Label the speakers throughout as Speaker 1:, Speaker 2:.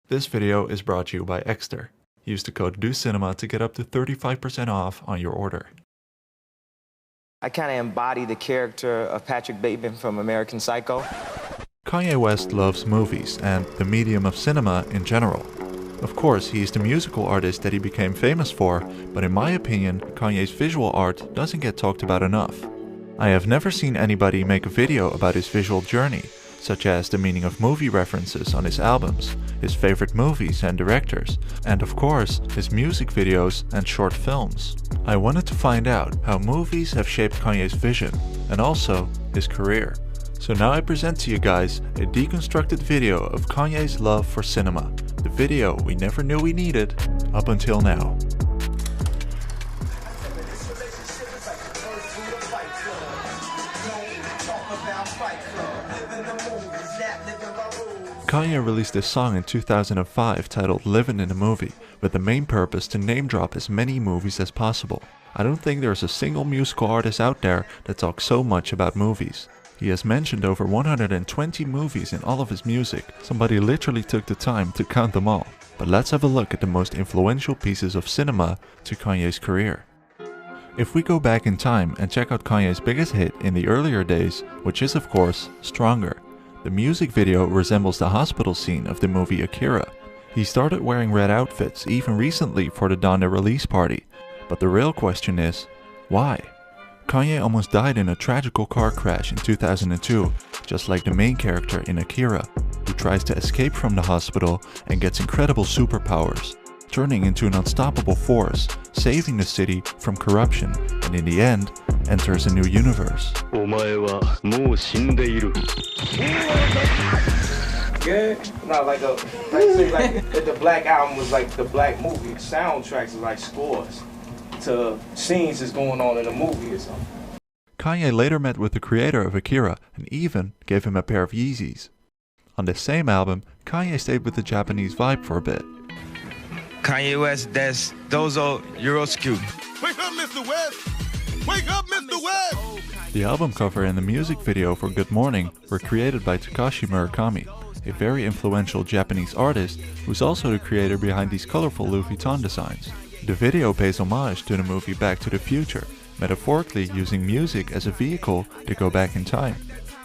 Speaker 1: This video is brought to you by Exter. Use the code DOCINEMA to get up to 35% off on your order.
Speaker 2: I kind of embody the character of Patrick Bateman from American Psycho.
Speaker 1: Kanye West loves movies and the medium of cinema in general. Of course, he's the musical artist that he became famous for, but in my opinion, Kanye's visual art doesn't get talked about enough. I have never seen anybody make a video about his visual journey, such as the meaning of movie references on his albums, his favorite movies and directors, and of course, his music videos and short films. I wanted to find out how movies have shaped Kanye's vision, and also his career. So now I present to you guys a deconstructed video of Kanye's love for cinema, the video we never knew we needed up until now. Kanye released this song in 2005 titled Livin' in a Movie, with the main purpose to name drop as many movies as possible. I don't think there's a single musical artist out there that talks so much about movies. He has mentioned over 120 movies in all of his music. Somebody literally took the time to count them all. But let's have a look at the most influential pieces of cinema to Kanye's career. If we go back in time and check out Kanye's biggest hit in the earlier days, which is of course Stronger. The music video resembles the hospital scene of the movie Akira. He started wearing red outfits even recently for the Donda release party. But the real question is, why? Kanye almost died in a tragical car crash in 2002, just like the main character in Akira, who tries to escape from the hospital and gets incredible superpowers, turning into an unstoppable force, saving the city from corruption, and in the end, enters a new universe.
Speaker 3: Yeah, no, like the Black Album was like the Black movie. Soundtracks are like scores to scenes that's going on in a movie or something.
Speaker 1: Kanye later met with the creator of Akira and even gave him a pair of Yeezys. On this same album, Kanye stayed with the Japanese vibe for a bit.
Speaker 2: Kanye West, that's Dozo Euroskew.
Speaker 4: Wake up, Mr. West! Wake up, Mr. West!
Speaker 1: The album cover and the music video for Good Morning were created by Takashi Murakami, a very influential Japanese artist who's also the creator behind these colorful Louis Vuitton designs. The video pays homage to the movie Back to the Future, metaphorically using music as a vehicle to go back in time.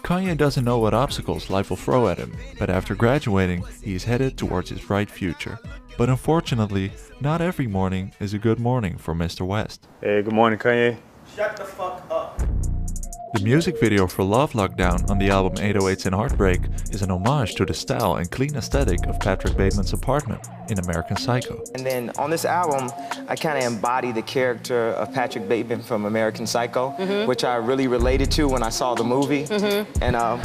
Speaker 1: Kanye doesn't know what obstacles life will throw at him, but after graduating, he is headed towards his bright future. But unfortunately, not every morning is a good morning for Mr. West.
Speaker 5: Hey, good morning, Kanye.
Speaker 3: Shut the fuck up.
Speaker 1: The music video for Love Lockdown on the album 808s and Heartbreak is an homage to the style and clean aesthetic of Patrick Bateman's apartment in American Psycho.
Speaker 2: And then on this album, I kind of embody the character of Patrick Bateman from American Psycho, which I really related to when I saw the movie. And at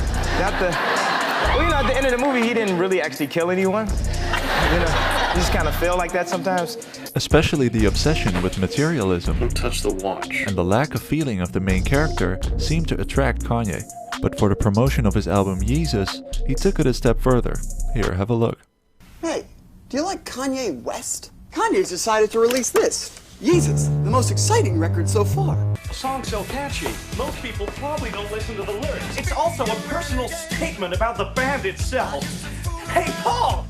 Speaker 2: the end of the movie, he didn't really actually kill anyone. You know, you just kind of feel like that sometimes.
Speaker 1: Especially the obsession with materialism.
Speaker 6: Don't touch the watch.
Speaker 1: And the lack of feeling of the main character seemed to attract Kanye. But for the promotion of his album Yeezus, he took it a step further. Here, have a look.
Speaker 7: Hey, do you like Kanye West? Kanye's decided to release this, Yeezus, the most exciting record so far.
Speaker 8: The song's so catchy, most people probably don't listen to the lyrics. It's also a personal statement about the band itself. Hey, Paul!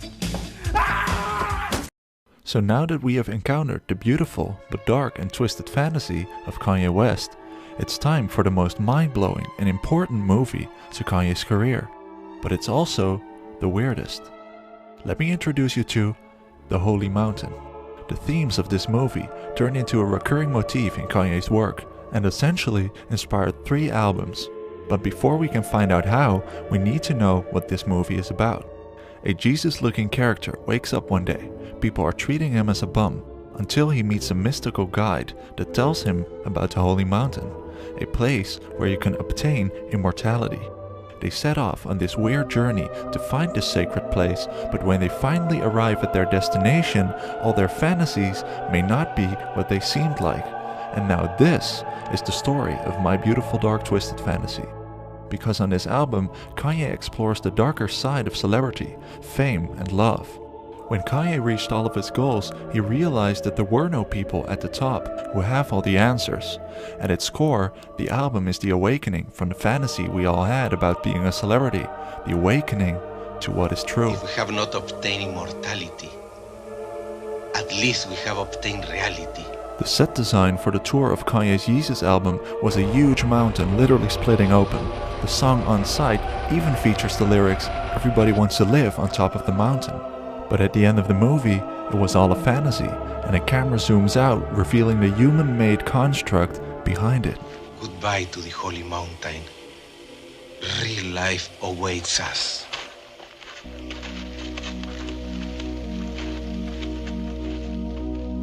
Speaker 1: So now that we have encountered the beautiful but dark and twisted fantasy of Kanye West, it's time for the most mind-blowing and important movie to Kanye's career. But it's also the weirdest. Let me introduce you to The Holy Mountain. The themes of this movie turned into a recurring motif in Kanye's work and essentially inspired 3 albums. But before we can find out how, we need to know what this movie is about. A Jesus-looking character wakes up one day. People are treating him as a bum, until he meets a mystical guide that tells him about the Holy Mountain, a place where you can obtain immortality. They set off on this weird journey to find this sacred place, but when they finally arrive at their destination, all their fantasies may not be what they seemed like. And now this is the story of My Beautiful Dark Twisted Fantasy. Because on this album, Kanye explores the darker side of celebrity, fame, and love. When Kanye reached all of his goals, he realized that there were no people at the top who have all the answers. At its core, the album is the awakening from the fantasy we all had about being a celebrity, the awakening to what is true.
Speaker 5: If we have not obtained immortality, at least we have obtained reality.
Speaker 1: The set design for the tour of Kanye's Yeezus album was a huge mountain literally splitting open. The song On Sight even features the lyrics, "Everybody wants to live on top of the mountain." But at the end of the movie, it was all a fantasy, and a camera zooms out, revealing the human-made construct behind it.
Speaker 5: Goodbye to the holy mountain. Real life awaits us.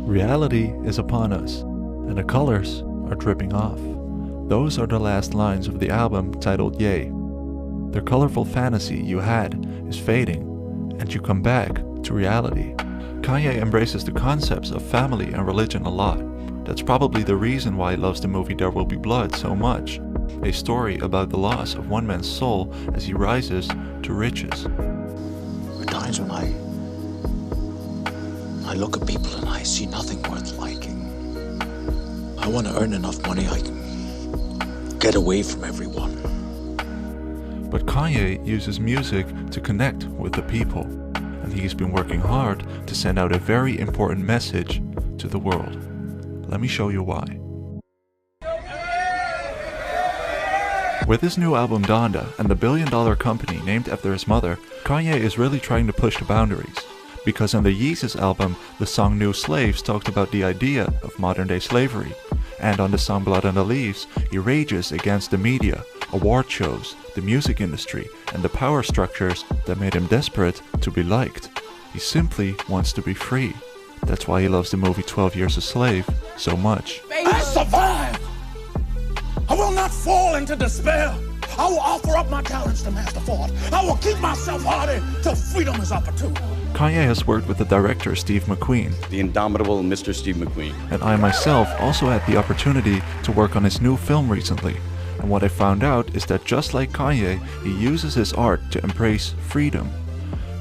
Speaker 1: Reality is upon us, and the colors are dripping off. Those are the last lines of the album titled Yay. The colorful fantasy you had is fading, and you come back to reality. Kanye embraces the concepts of family and religion a lot. That's probably the reason why he loves the movie There Will Be Blood so much. A story about the loss of one man's soul as he rises to riches.
Speaker 6: There are times when I look at people and I see nothing worth liking. I want to earn enough money I can get away from everyone.
Speaker 1: But Kanye uses music to connect with the people, and he's been working hard to send out a very important message to the world. Let me show you why. With his new album Donda and the billion-dollar company named after his mother, Kanye is really trying to push the boundaries. Because on the Yeezus album, the song New Slaves talked about the idea of modern-day slavery. And on the song Blood on the Leaves, he rages against the media, award shows, the music industry, and the power structures that made him desperate to be liked. He simply wants to be free. That's why he loves the movie 12 Years a Slave so much.
Speaker 6: I survive! I will not fall into despair! I will offer up my talents to Master Ford. I will keep myself hardy till freedom is opportune.
Speaker 1: Kanye has worked with the director Steve McQueen.
Speaker 9: The indomitable Mr. Steve McQueen.
Speaker 1: And I myself also had the opportunity to work on his new film recently. And what I found out is that just like Kanye, he uses his art to embrace freedom.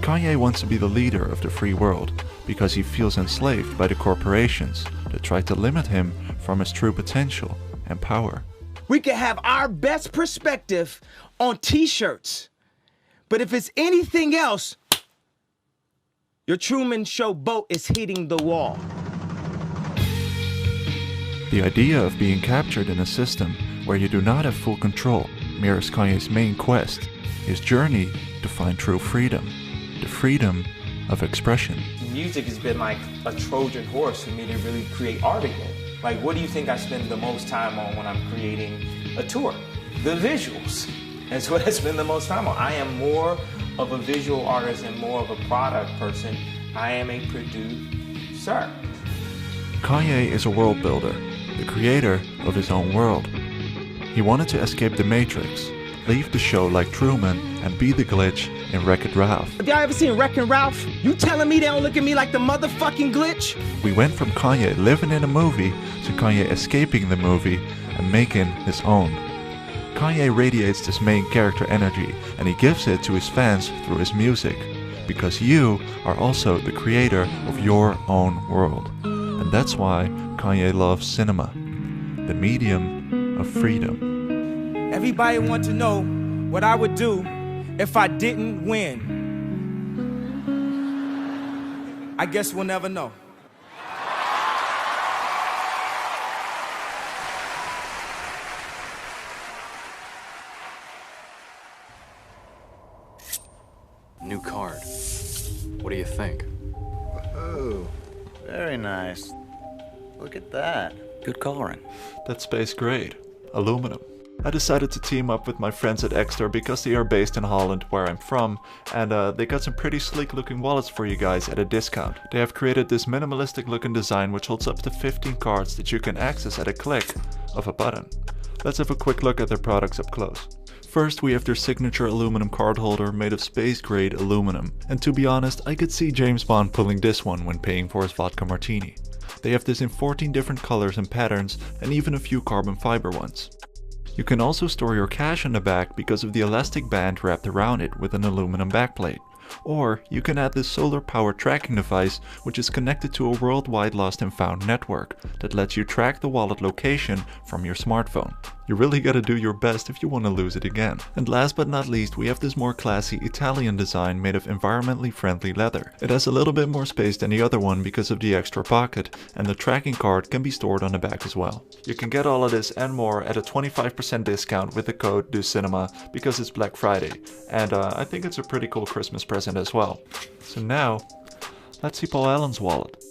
Speaker 1: Kanye wants to be the leader of the free world because he feels enslaved by the corporations that try to limit him from his true potential and power.
Speaker 10: We can have our best perspective on t-shirts, but if it's anything else, your Truman Show boat is hitting the wall.
Speaker 1: The idea of being captured in a system where you do not have full control mirrors Kanye's main quest, his journey to find true freedom, the freedom of expression.
Speaker 2: Music has been like a Trojan horse for me to really create art again. Like, what do you think I spend the most time on when I'm creating a tour? The visuals. That's what I spend the most time on. I am more of a visual artist and more of a product person. I am a producer.
Speaker 1: Kanye is a world builder, the creator of his own world. He wanted to escape the Matrix, leave the show like Truman, and be the glitch in Wreck-It Ralph.
Speaker 10: Have y'all ever seen Wreck-It Ralph? You telling me they don't look at me like the motherfucking glitch?
Speaker 1: We went from Kanye living in a movie to Kanye escaping the movie and making his own. Kanye radiates this main character energy, and he gives it to his fans through his music, because you are also the creator of your own world. And that's why Kanye loves cinema, the medium of freedom.
Speaker 10: Everybody want to know what I would do if I didn't win. I guess we'll never know.
Speaker 11: New card. What do you think?
Speaker 12: Oh, very nice. Look at that.
Speaker 11: Good coloring.
Speaker 1: That's space grade. Aluminum. I decided to team up with my friends at Extra because they are based in Holland, where I'm from, and they got some pretty sleek looking wallets for you guys at a discount. They have created this minimalistic looking design which holds up to 15 cards that you can access at a click of a button. Let's have a quick look at their products up close. First, we have their signature aluminum card holder made of space grade aluminum, and to be honest, I could see James Bond pulling this one when paying for his vodka martini. They have this in 14 different colors and patterns, and even a few carbon fiber ones. You can also store your cash in the back because of the elastic band wrapped around it with an aluminum backplate. Or you can add this solar powered tracking device, which is connected to a worldwide lost and found network that lets you track the wallet location from your smartphone. You really gotta do your best if you want to lose it again. And last but not least, we have this more classy Italian design made of environmentally friendly leather. It has a little bit more space than the other one because of the extra pocket, and the tracking card can be stored on the back as well. You can get all of this and more at a 25% discount with the code DUCINEMA because it's Black Friday, and I think it's a pretty cool Christmas present as well. So now, let's see Paul Allen's wallet.